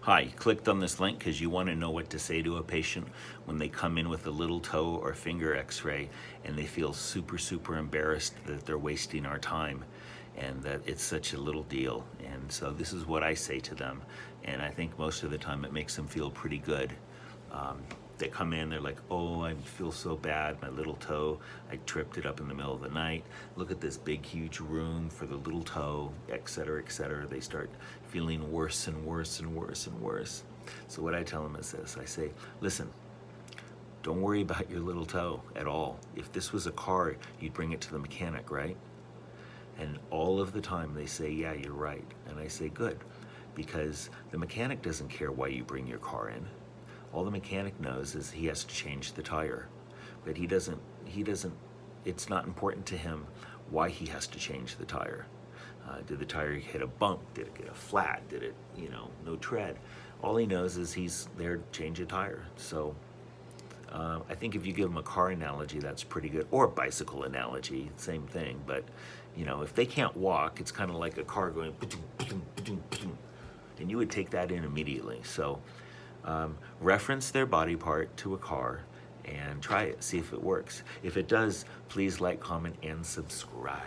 Hi, you clicked on this link because you want to know what to say to a patient when they come in with a little toe or finger x-ray and they feel super, super embarrassed that they're wasting our time and that it's such a little deal. And so this is what I say to them. And I think most of the time it makes them feel pretty good. They come in, they're like, oh, I feel so bad, my little toe, I tripped it up in the middle of the night. Look at this big, huge room for the little toe, et cetera, et cetera. They start feeling worse and worse and worse and worse. So what I tell them is this, I say, listen, don't worry about your little toe at all. If this was a car, you'd bring it to the mechanic, right? And all of the time they say, yeah, you're right. And I say, good, because the mechanic doesn't care why you bring your car in. All the mechanic knows is he has to change the tire, but he doesn't, it's not important to him why he has to change the tire. Did the tire hit a bump? Did it get a flat? Did it, no tread? All he knows is he's there to change a tire. So I think if you give him a car analogy, that's pretty good, or a bicycle analogy, same thing. But if they can't walk, it's kind of like a car going, and you would take that in immediately. So reference their body part to a car and try it, see if it works. If it does, please like, comment, and subscribe.